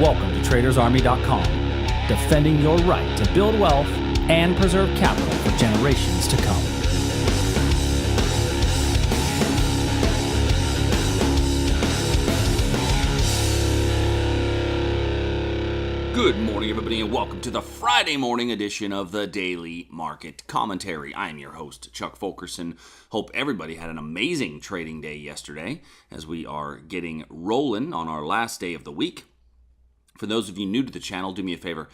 Welcome to TradersArmy.com, defending your right to build wealth and preserve capital for generations to come. Good morning, everybody, and welcome to the Friday morning edition of the Daily Market Commentary. I am your host, Chuck Fulkerson. Hope everybody had an amazing trading day yesterday as we are getting rolling on our last day of the week. For those of you new to the channel, do me a favor,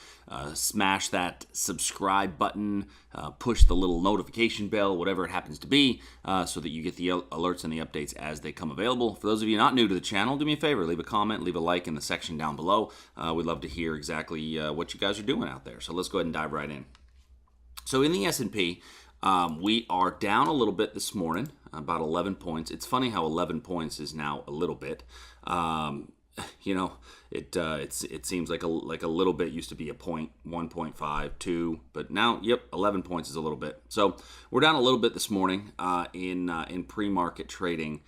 smash that subscribe button, push the little notification bell, whatever it happens to be, so that you get the alerts and the updates as they come available. For those of you not new to the channel, do me a favor, leave a comment, leave a like in the section down below. We'd love to hear exactly what you guys are doing out there. So let's go ahead and dive right in. So in the S&P, we are down a little bit this morning, about 11 points. It's funny how 11 points is now a little bit. You know, it seems like a little bit used to be a point, 1.5, 2, but now, 11 points is a little bit. So we're down a little bit this morning in pre-market trading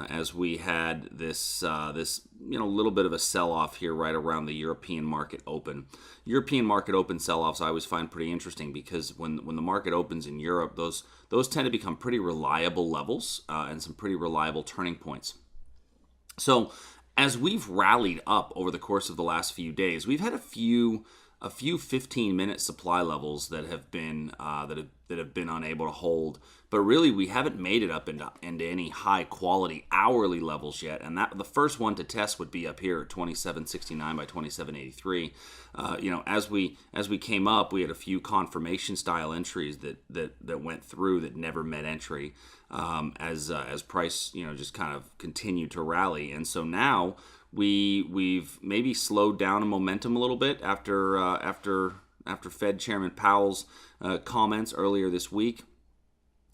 as we had this little bit of a sell-off here right around the European market open. European market open sell-offs I always find pretty interesting because when the market opens in Europe, those tend to become pretty reliable levels and some pretty reliable turning points. So as we've rallied up over the course of the last few days, we've had a few 15-minute supply levels that have been unable to hold. But really, we haven't made it up into any high-quality hourly levels yet. And that the first one to test would be up here at 27.69 by 27.83. As we came up, we had a few confirmation-style entries that went through that never met entry as price just kind of continued to rally. And so now we've maybe slowed down in momentum a little bit after Fed Chairman Powell's comments earlier this week.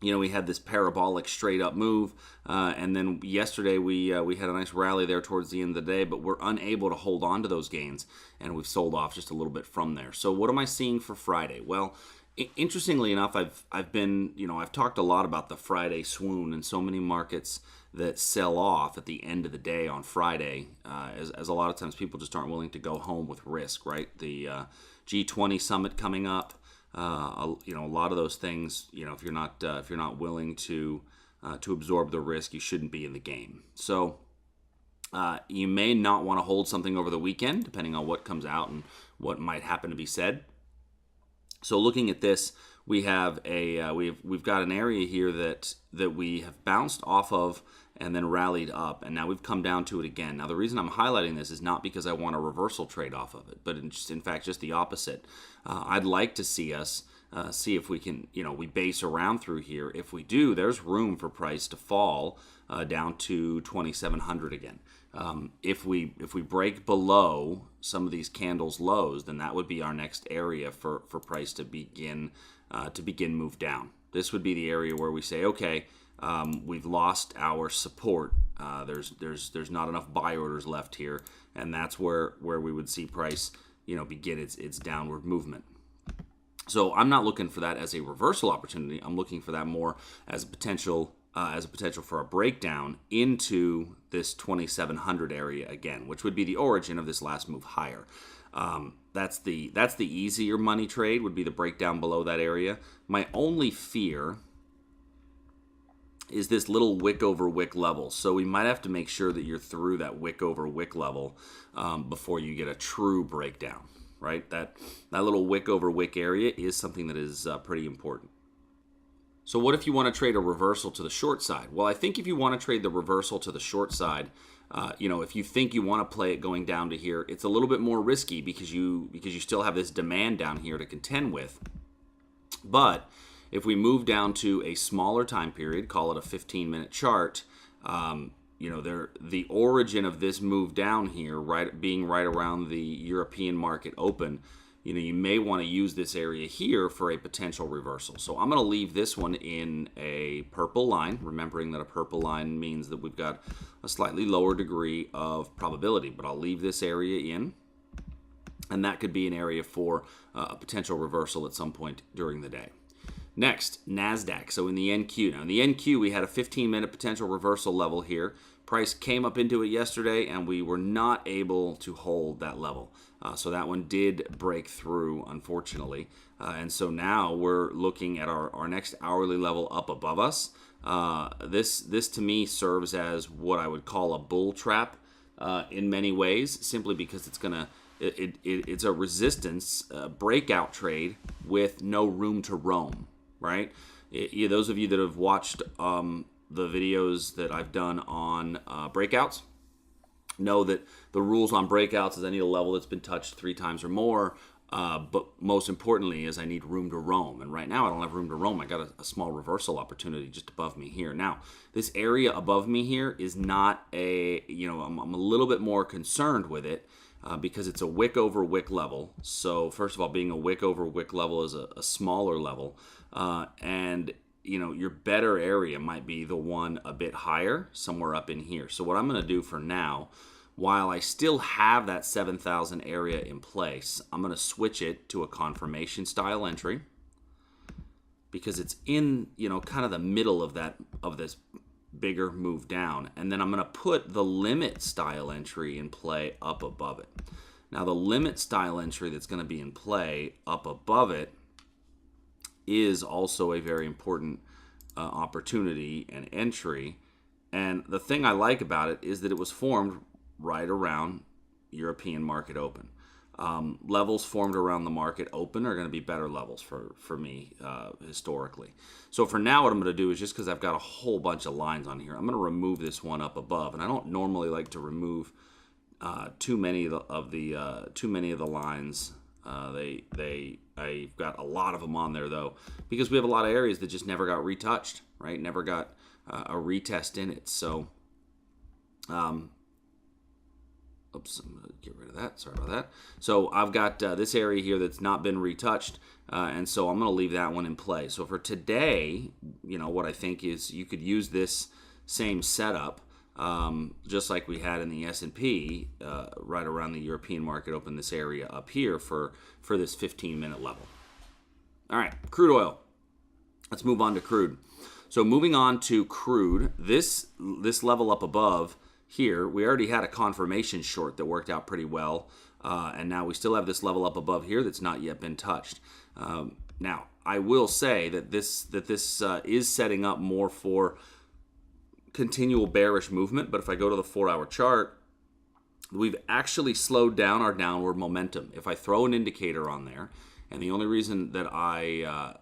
We had this parabolic straight up move, and then yesterday we had a nice rally there towards the end of the day, but we're unable to hold on to those gains, and we've sold off just a little bit from there. So what am I seeing for Friday? Well, interestingly enough, I've talked a lot about the Friday swoon and so many markets that sell off at the end of the day on Friday, as a lot of times people just aren't willing to go home with risk, right? The G20 summit coming up, a lot of those things. If you're not willing to absorb the risk, you shouldn't be in the game. So you may not want to hold something over the weekend, depending on what comes out and what might happen to be said. So looking at this, we have we've got an area here that we have bounced off of and then rallied up, and now we've come down to it again. Now the reason I'm highlighting this is not because I want a reversal trade off of it, but in fact just the opposite. I'd like to see us see if we can, we base around through here. If we do, there's room for price to fall down to 2,700 again. If we break below some of these candles lows, then that would be our next area for price to begin move down. This would be the area where we say, okay, we've lost our support. There's not enough buy orders left here, and that's where we would see price begin its downward movement. So I'm not looking for that as a reversal opportunity. I'm looking for that more as a potential for a breakdown into this 2,700 area again, which would be the origin of this last move higher. That's the easier money trade, would be the breakdown below that area. My only fear is this little wick over wick level. So we might have to make sure that you're through that wick over wick level before you get a true breakdown, right? That little wick over wick area is something that is pretty important. So what if you want to trade a reversal to the short side? Well, I think if you want to trade the reversal to the short side, if you think you want to play it going down to here, it's a little bit more risky because you still have this demand down here to contend with. But if we move down to a smaller time period, call it a 15-minute chart, the origin of this move down here, being right around the European market open, you may want to use this area here for a potential reversal. So I'm going to leave this one in a purple line, remembering that a purple line means that we've got a slightly lower degree of probability, but I'll leave this area in, and that could be an area for a potential reversal at some point during the day. Next, NASDAQ. So in the NQ. Now in the NQ, we had a 15-minute potential reversal level here. Price came up into it yesterday, and we were not able to hold that level. So that one did break through, unfortunately. And so now we're looking at our next hourly level up above us. This to me serves as what I would call a bull trap in many ways, simply because it's a resistance breakout trade with no room to roam, right? Those of you that have watched the videos that I've done on breakouts know that the rules on breakouts is I need a level that's been touched 3 times or more, but most importantly is I need room to roam. And right now I don't have room to roam. I got a small reversal opportunity just above me here. Now, this area above me here is not I'm a little bit more concerned with it because it's a wick over wick level. So first of all, being a wick over wick level is a smaller level. And your better area might be the one a bit higher, somewhere up in here. So what I'm going to do for now, while I still have that 7,000 area in place, I'm going to switch it to a confirmation style entry because it's in, kind of the middle of this bigger move down. And then I'm going to put the limit style entry in play up above it. Now the limit style entry that's going to be in play up above it is also a very important opportunity and entry. And the thing I like about it is that it was formed right around European market open. Levels formed around the market open are going to be better levels for me historically. So for now, what I'm going to do is, just because I've got a whole bunch of lines on here, I'm going to remove this one up above. And I don't normally like to remove too many of the lines. I've got a lot of them on there though, because we have a lot of areas that just never got retouched, right? Never got a retest in it. So, oops, I'm gonna get rid of that. Sorry about that. So I've got this area here that's not been retouched, and so I'm gonna leave that one in play. So for today, what I think is you could use this same setup. Just like we had in the S&P, right around the European market open, this area up here for this 15-minute level. All right, crude oil. Let's move on to crude. So moving on to crude, this level up above here, we already had a confirmation short that worked out pretty well, and now we still have this level up above here that's not yet been touched. Now, I will say that this is setting up more for continual bearish movement, but if I go to the 4-hour chart, we've actually slowed down our downward momentum. If I throw an indicator on there, and the only reason that I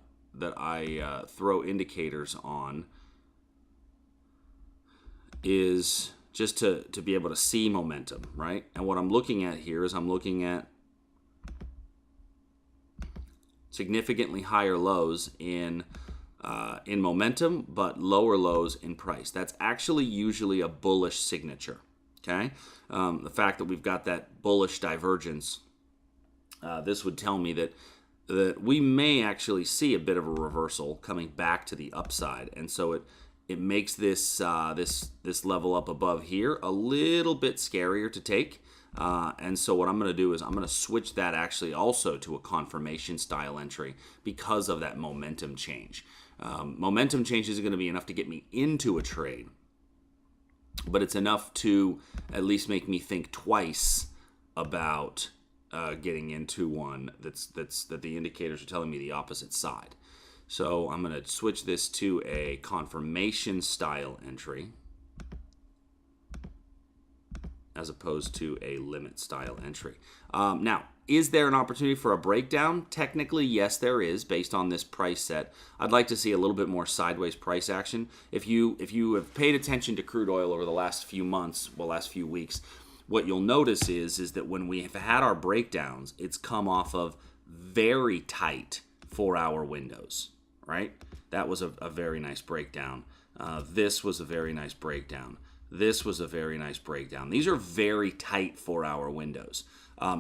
throw indicators on is just to be able to see momentum, right? And what I'm looking at here is I'm looking at significantly higher lows in momentum, but lower lows in price. That's actually usually a bullish signature, okay? The fact that we've got that bullish divergence, this would tell me that we may actually see a bit of a reversal coming back to the upside, and so it makes this level up above here a little bit scarier to take. And so what I'm going to do is I'm going to switch that actually also to a confirmation style entry because of that momentum change. Momentum change isn't going to be enough to get me into a trade, but it's enough to at least make me think twice about getting into one that the indicators are telling me the opposite side. So I'm going to switch this to a confirmation style entry as opposed to a limit style entry. Now, is there an opportunity for a breakdown? Technically, yes, there is, based on this price set. I'd like to see a little bit more sideways price action. If you have paid attention to crude oil over the last few months, last few weeks, what you'll notice is that when we have had our breakdowns, it's come off of very tight 4-hour windows, right? That was a very nice breakdown. This was a very nice breakdown. This was a very nice breakdown. These are very tight 4-hour windows.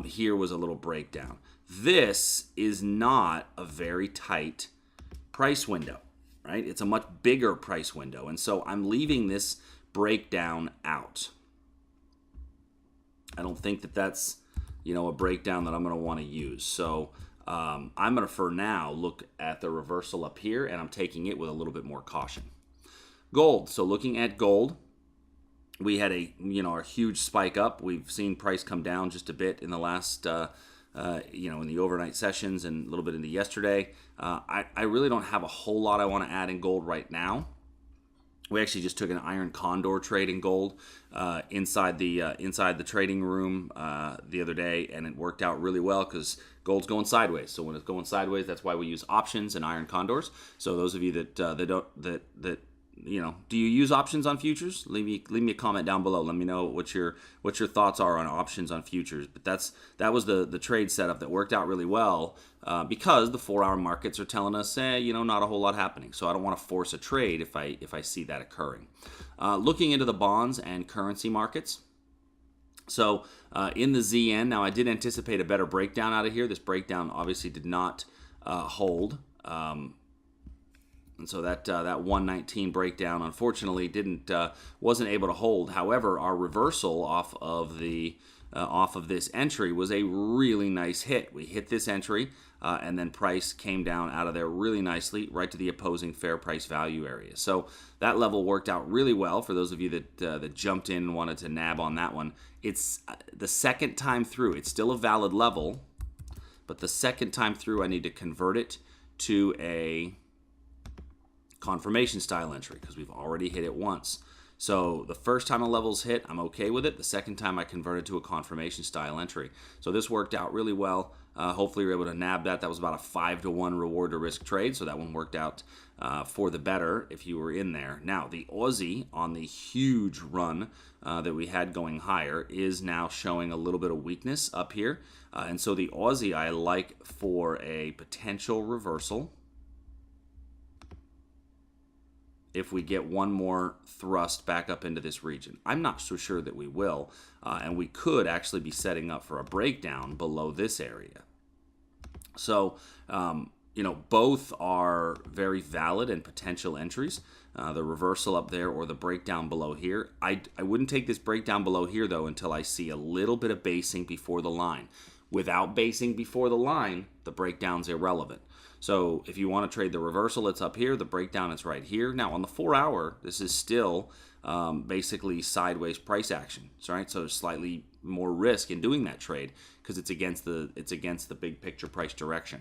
Here was a little breakdown. This is not a very tight price window, right? It's a much bigger price window. And so I'm leaving this breakdown out. I don't think that that's, a breakdown that I'm going to want to use. So I'm going to, for now, look at the reversal up here, and I'm taking it with a little bit more caution. Gold. So looking at gold, we had a huge spike up. We've seen price come down just a bit in the last in the overnight sessions and a little bit into yesterday. I really don't have a whole lot I want to add in gold right now. We actually just took an iron condor trade in gold inside the trading room the other day, and it worked out really well because gold's going sideways. So when it's going sideways, that's why we use options and iron condors. So those of you that do you use options on futures? Leave me a comment down below. Let me know what your thoughts are on options on futures. But that was the trade setup that worked out really well because the 4-hour markets are telling us, not a whole lot happening. So I don't want to force a trade if I see that occurring. Looking into the bonds and currency markets. So in the ZN, now I did anticipate a better breakdown out of here. This breakdown obviously did not hold. And so that 119 breakdown, unfortunately, wasn't able to hold. However, our reversal off of this entry was a really nice hit. We hit this entry, and then price came down out of there really nicely, right to the opposing fair price value area. So that level worked out really well for those of you that jumped in and wanted to nab on that one. It's the second time through. It's still a valid level, but the second time through, I need to convert it to a confirmation style entry because we've already hit it once. So the first time a level's hit, I'm okay with it. The second time I converted to a confirmation style entry. So this worked out really well. Hopefully you're able to nab that. That was about a 5-to-1 reward to risk trade. So that one worked out for the better if you were in there. Now the Aussie on the huge run that we had going higher is now showing a little bit of weakness up here. And so the Aussie I like for a potential reversal. If we get one more thrust back up into this region. I'm not so sure that we will, and we could actually be setting up for a breakdown below this area. So, both are very valid and potential entries. The reversal up there or the breakdown below here. I wouldn't take this breakdown below here, though, until I see a little bit of basing before the line. Without basing before the line, the breakdown's irrelevant. So if you want to trade the reversal, it's up here. The breakdown is right here. Now on the 4-hour, this is still basically sideways price action. Right? So there's slightly more risk in doing that trade because it's against the big picture price direction.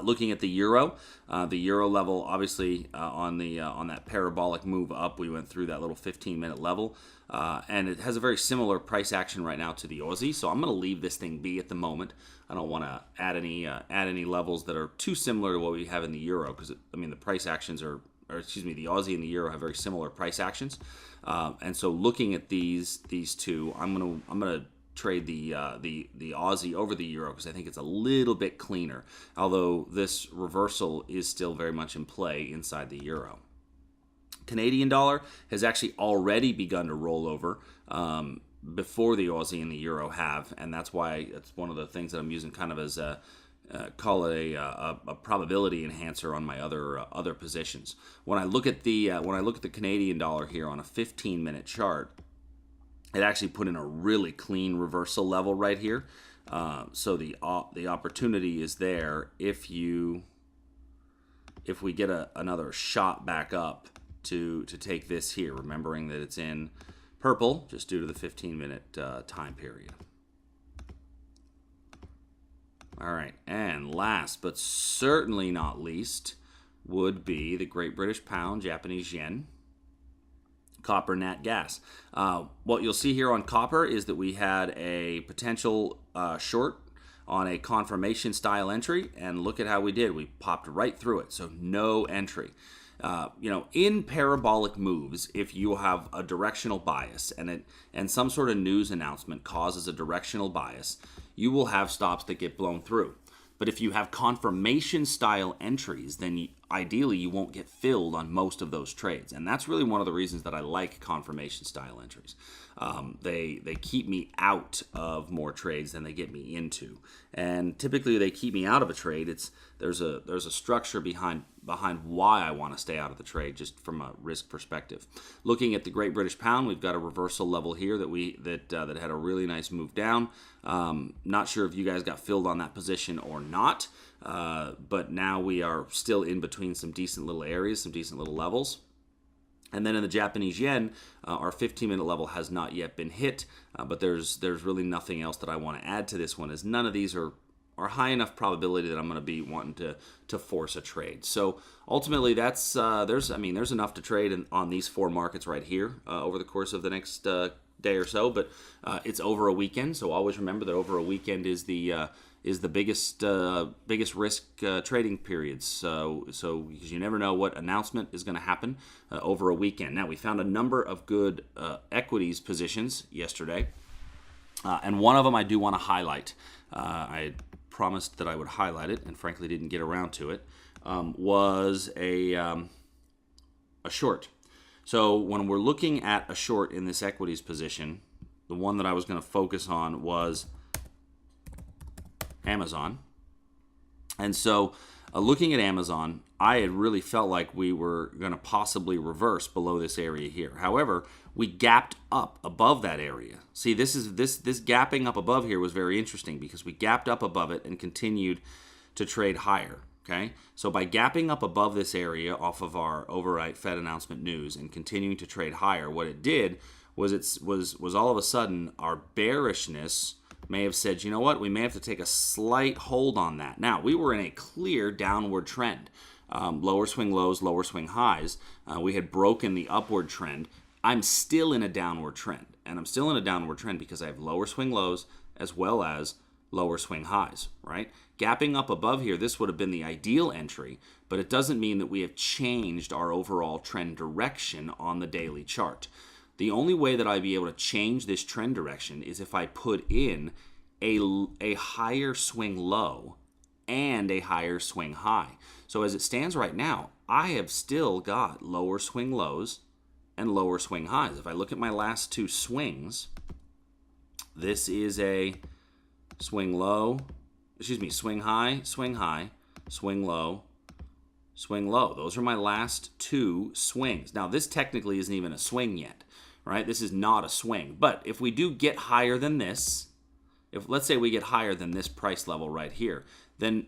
Looking at the euro level, obviously on that parabolic move up, we went through that little 15-minute level, and it has a very similar price action right now to the Aussie. So I'm going to leave this thing be at the moment. I don't want to add any levels that are too similar to what we have in the euro because the price actions the Aussie and the euro have very similar price actions, and so looking at these two, I'm gonna trade the Aussie over the euro because I think it's a little bit cleaner, although this reversal is still very much in play inside the euro. Canadian dollar has actually already begun to roll over before the Aussie and the euro have, and that's why it's one of the things that I'm using kind of as a probability enhancer on my other positions. When I look at the Canadian dollar here on a 15-minute chart, it actually put in a really clean reversal level right here. So the opportunity is there if we get another shot back up to take this here, remembering that it's in purple just due to the 15-minute time period. All right, and last but certainly not least would be the Great British Pound, Japanese Yen, copper, nat gas. What you'll see here on copper is that we had a potential short on a confirmation style entry, and look at how we did. We popped right through it, so no entry. In parabolic moves, if you have a directional bias and some sort of news announcement causes a directional bias, you will have stops that get blown through. But if you have confirmation style entries, then ideally you won't get filled on most of those trades. And that's really one of the reasons that I like confirmation style entries. They keep me out of more trades than they get me into. And typically they keep me out of a trade. There's a structure behind why I want to stay out of the trade, just from a risk perspective. Looking at the Great British Pound, we've got a reversal level here that had a really nice move down. Not sure if you guys got filled on that position or not, but now we are still in between some decent little areas, some decent little levels. And then in the Japanese yen, our 15-minute level has not yet been hit, but there's really nothing else that I want to add to this one, as none of these are high enough probability that I'm going to be wanting to force a trade. So ultimately, that's there's enough to trade on these four markets right here over the course of the next day or so. But it's over a weekend, so always remember that over a weekend is the biggest risk trading periods. So because you never know what announcement is going to happen over a weekend. Now we found a number of good equities positions yesterday, and one of them I do want to highlight. I promised that I would highlight it, and frankly didn't get around to it. Was a short. So when we're looking at a short in this equities position, the one that I was going to focus on was Amazon. And so looking at Amazon, I had really felt like we were going to possibly reverse below this area here. However, we gapped up above that area. See, this gapping up above here was very interesting because we gapped up above it and continued to trade higher. Okay, so by gapping up above this area off of our overnight Fed announcement news and continuing to trade higher, what it did was was all of a sudden our bearishness may have said, you know what, we may have to take a slight hold on that. Now, we were in a clear downward trend. Lower swing lows, lower swing highs. We had broken the upward trend. I'm still in a downward trend. And I'm still in a downward trend because I have lower swing lows as well as lower swing highs, right? Gapping up above here, this would have been the ideal entry, but it doesn't mean that we have changed our overall trend direction on the daily chart. The only way that I'd be able to change this trend direction is if I put in a higher swing low and a higher swing high. So as it stands right now, I have still got lower swing lows and lower swing highs. If I look at my last two swings, this is a swing low, swing high, swing high, swing low, swing low. Those are my last two swings. Now, this technically isn't even a swing yet, right? This is not a swing. But if we do get higher than this, if let's say we get higher than this price level right here, then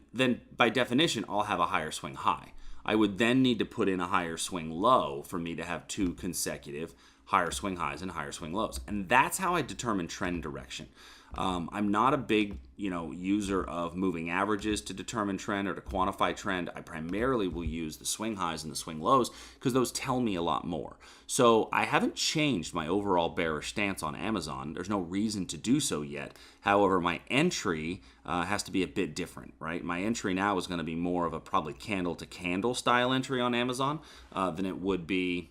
by definition, I'll have a higher swing high. I would then need to put in a higher swing low for me to have two consecutive higher swing highs and higher swing lows. And that's how I determine trend direction. I'm not a big, user of moving averages to determine trend or to quantify trend. I primarily will use the swing highs and the swing lows because those tell me a lot more. So I haven't changed my overall bearish stance on Amazon. There's no reason to do so yet. However, my entry has to be a bit different, right? My entry now is going to be more of a probably candle to candle style entry on Amazon than it would be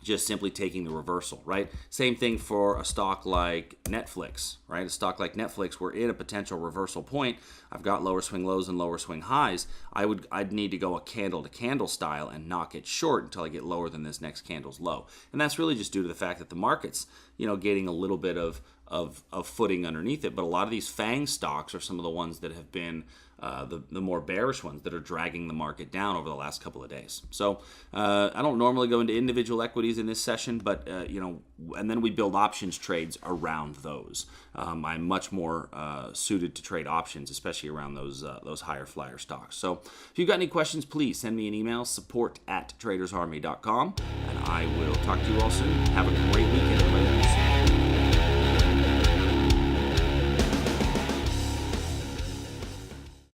just simply taking the reversal, right? Same thing for a stock like Netflix, right? A stock like Netflix, we're in a potential reversal point. I've got lower swing lows and lower swing highs. I'd need to go a candle to candle style and knock it short until I get lower than this next candle's low. And that's really just due to the fact that the market's, getting a little bit of footing underneath it. But a lot of these FANG stocks are some of the ones that have been the more bearish ones that are dragging the market down over the last couple of days. So I don't normally go into individual equities in this session, but and then we build options trades around those. I'm much more suited to trade options, especially around those higher flyer stocks. So if you've got any questions, please send me an email, support@tradersarmy.com, and I will talk to you all soon. Have a great weekend, everybody.